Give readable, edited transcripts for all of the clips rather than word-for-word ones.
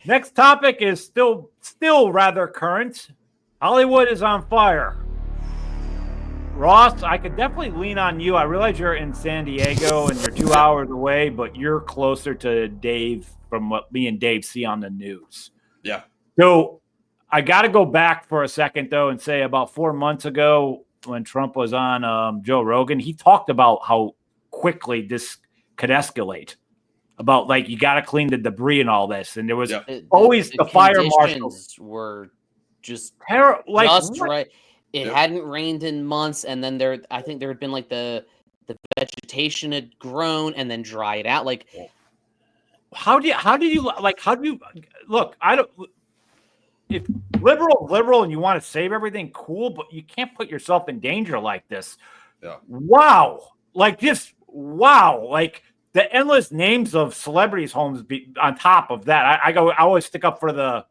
Next topic is still rather current. Hollywood is on fire. Ross, I could definitely lean on you. I realize you're in San Diego and you're 2 hours away, but you're closer to Dave from what me and Dave see on the news. Yeah. So I got to go back for a second, though, and say about 4 months ago when Trump was on Joe Rogan, he talked about how quickly this could escalate. About like you got to clean the debris and all this, and there was always the fire marshals were just right. It hadn't rained in months, and then I think there had been like the vegetation had grown and then dried out. Like, how do you look? I don't. If liberal, and you want to save everything, cool, but you can't put yourself in danger like this. Yeah. Wow, like this. Wow, like. The endless names of celebrities' homes on top of that. I always stick up for the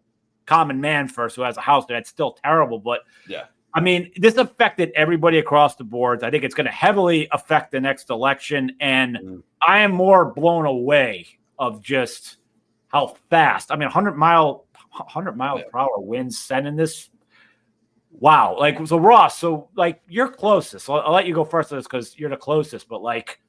common man first who has a house. That's still terrible. But, yeah, I mean, this affected everybody across the boards. I think it's going to heavily affect the next election. And I am more blown away of just how fast. I mean, 100 miles per hour winds sending this. Wow. Like, so Ross, you're closest. So I'll let you go first on this because you're the closest. But, like,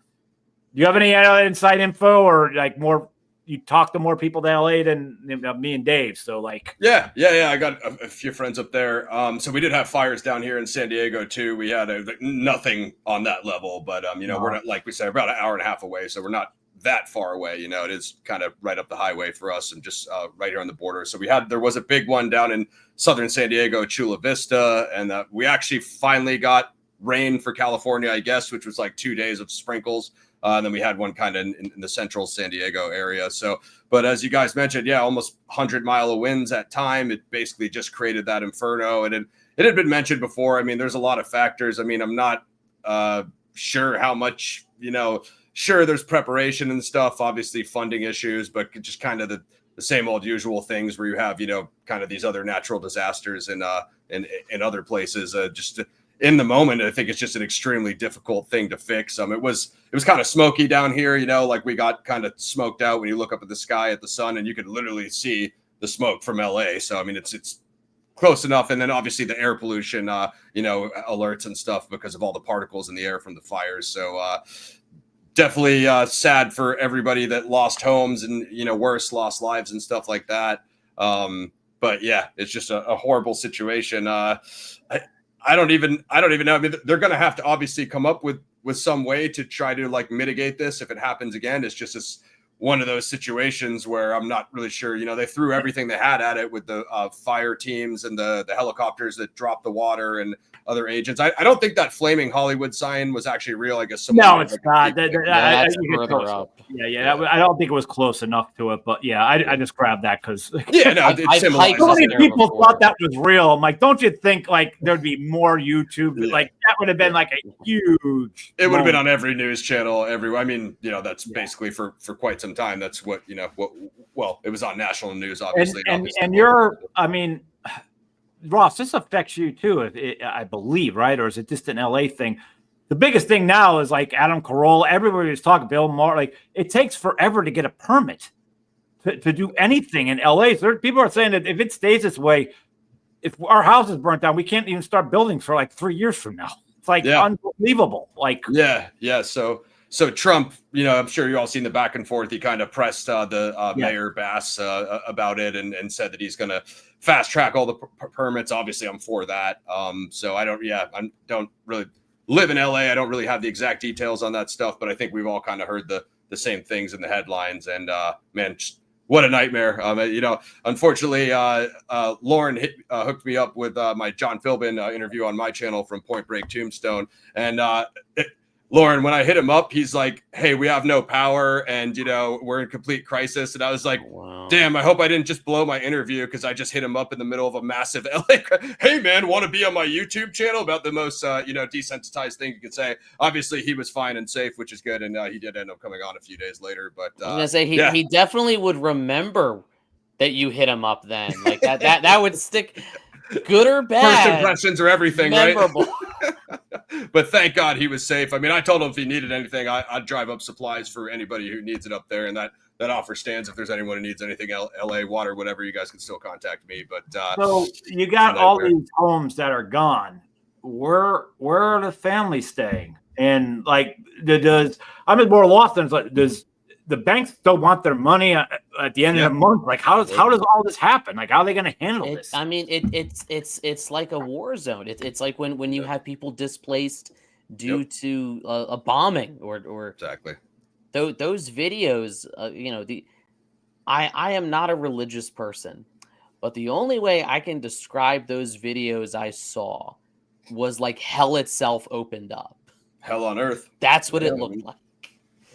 do you have any inside info or like more? You talk to more people to LA than me and Dave. So like, yeah. I got a few friends up there. So we did have fires down here in San Diego too. We had nothing on that level, but we're not, like we said, about an hour and a half away. So we're not that far away. You know, it is kind of right up the highway for us and just right here on the border. So there was a big one down in southern San Diego, Chula Vista, and we actually finally got rain for California, I guess, which was like 2 days of sprinkles. And then we had one kind of in the central San Diego area. So, but as you guys mentioned, almost 100-mile winds at time. It basically just created that inferno. And it had been mentioned before. I mean, there's a lot of factors. I mean, I'm not sure how much, sure, there's preparation and stuff, obviously funding issues, but just kind of the same old usual things where you have, kind of these other natural disasters in other places. In the moment, I think it's just an extremely difficult thing to fix. It was kind of smoky down here, like we got kind of smoked out when you look up at the sky at the sun and you could literally see the smoke from LA. So, I mean, it's close enough. And then obviously the air pollution, alerts and stuff because of all the particles in the air from the fires. So, definitely sad for everybody that lost homes and, worse, lost lives and stuff like that. But yeah, it's just a horrible situation. I don't even know. I mean, they're going to have to obviously come up with some way to try to like mitigate this if it happens again. It's just one of those situations where I'm not really sure. They threw everything they had at it with the fire teams and the helicopters that dropped the water and other agents. I don't think that flaming Hollywood sign was actually real. I guess no, it's not. That's further up. Yeah. I don't think it was close enough to it, but yeah, I just grabbed that because it's similar. So many people thought that was real. I'm like, don't you think like there'd be more YouTube? Yeah. Like that would have been like a huge. It would have been on every news channel everywhere. I mean, that's basically for quite some time. That's what Well, it was on national news, obviously. And you're, I mean. Ross, this affects you too, I believe, right? Or is it just an LA thing? The biggest thing now is like Adam Carolla. Everybody was talking, Bill Maher. Like it takes forever to get a permit to do anything in LA. So people are saying that if it stays this way, if our house is burnt down, we can't even start building for like 3 years from now. It's like unbelievable. Like yeah. So Trump, I'm sure you all seen the back and forth. He kind of pressed the Mayor Bass about it and said that he's going to fast track all the permits. Obviously, I'm for that. So I don't really live in LA. I don't really have the exact details on that stuff, but I think we've all kind of heard the same things in the headlines. And man, what a nightmare. Unfortunately, Lauren hooked me up with my John Philbin interview on my channel from Point Break Tombstone. And Lauren, when I hit him up, he's like, hey, we have no power and, we're in complete crisis. And I was like, wow. Damn, I hope I didn't just blow my interview because I just hit him up in the middle of a massive LA. Hey, man, want to be on my YouTube channel about the most, desensitized thing you could say. Obviously, he was fine and safe, which is good. And he did end up coming on a few days later. But I was going to say, he definitely would remember that you hit him up then. Like that would stick. Good or bad. First impressions are everything, memorable. Right? But thank God he was safe. I mean, I told him if he needed anything, I'd drive up supplies for anybody who needs it up there. And that that offer stands. If there's anyone who needs anything, LA water, whatever, you guys can still contact me. But so you got all these homes that are gone. Where are the families staying? And like, I'm more lost than like, does the banks still want their money at the end of the month? Like, how does all this happen? Like, how are they going to handle this? I mean, it's like a war zone. It's like when you have people displaced due to a bombing or exactly. Those videos, I am not a religious person, but the only way I can describe those videos I saw was like hell itself opened up. Hell on earth. That's what it looked like.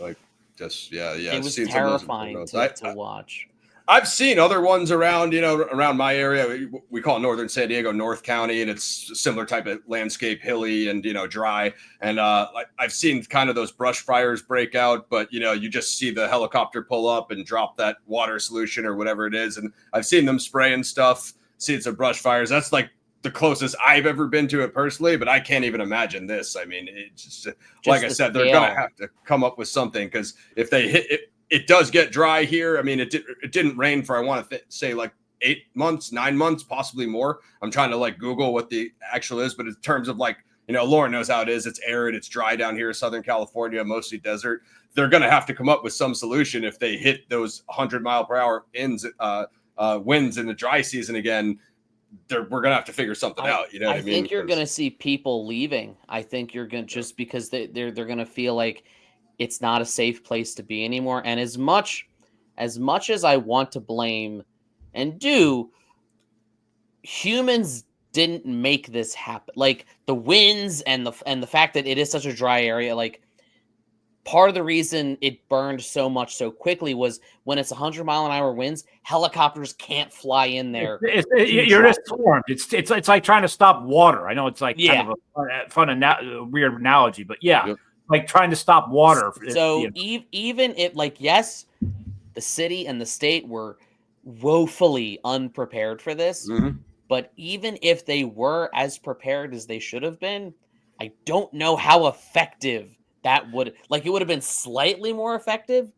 Like, just yeah. It was terrifying to watch. I've seen other ones around, around my area. We call it Northern San Diego, North County, and it's a similar type of landscape, hilly and, dry. And I've seen kind of those brush fires break out, but, you just see the helicopter pull up and drop that water solution or whatever it is. And I've seen them spraying stuff, seen some brush fires. That's like the closest I've ever been to it personally, but I can't even imagine this. I mean, it's just like I said, they're going to have to come up with something, because if they hit it, it does get dry here. I mean, it didn't rain for, I want to say like 8 months, 9 months, possibly more. I'm trying to like Google what the actual is, but in terms of like, Lauren knows how it is. It's arid, it's dry down here, Southern California, mostly desert. They're going to have to come up with some solution if they hit those 100-mile-per-hour winds in the dry season again. We're going to have to figure something out. You know what I mean? I think you're going to see people leaving. I think you're going to, just because they're going to feel like it's not a safe place to be anymore. And as much as I want to blame and do, humans didn't make this happen. Like the winds and the fact that it is such a dry area, like part of the reason it burned so much so quickly was when it's 100-mile-an-hour winds, helicopters can't fly in there. You're just swarmed. It's like trying to stop water. I know it's like kind of a fun weird analogy, but like trying to stop water. So even if, like, yes, the city and the state were woefully unprepared for this, but even if they were as prepared as they should have been, I don't know how effective that would, like, it would have been slightly more effective,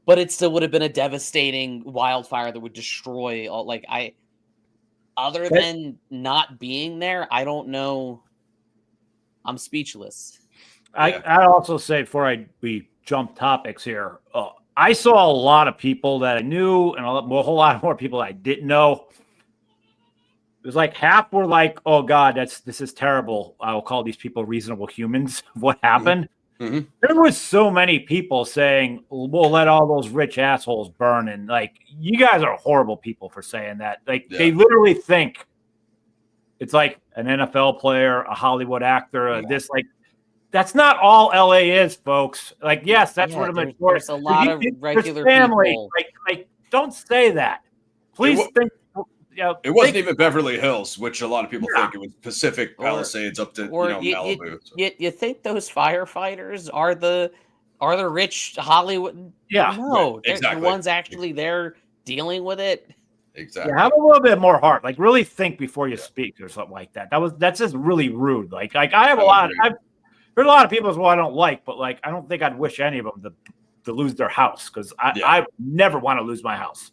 but it still would have been a devastating wildfire that would destroy all, other than not being there, I don't know. I'm speakless. I also say, before we jump topics here, I saw a lot of people that I knew and a whole lot more people I didn't know. It was like half were like, "Oh God, this is terrible. I will call these people reasonable humans." What happened? Mm-hmm. There was so many people saying, "We'll let all those rich assholes burn," and like, you guys are horrible people for saying that. Like, they literally think it's like an NFL player, a Hollywood actor, this like. That's not all LA is, folks. Like, yes, that's what I'm. There's a lot of regular family. people. Like, don't say that. Please think. It wasn't even Beverly Hills, which a lot of people think. It was Pacific Palisades up to Malibu. You think those firefighters are the rich Hollywood? Yeah, no, they're the ones actually there dealing with it. Exactly. Have a little bit more heart. Like, really think before you speak or something like that. That's just really rude. Like I have a lot. There's a lot of people as well I don't like, but like I don't think I'd wish any of them to lose their house, because I never want to lose my house.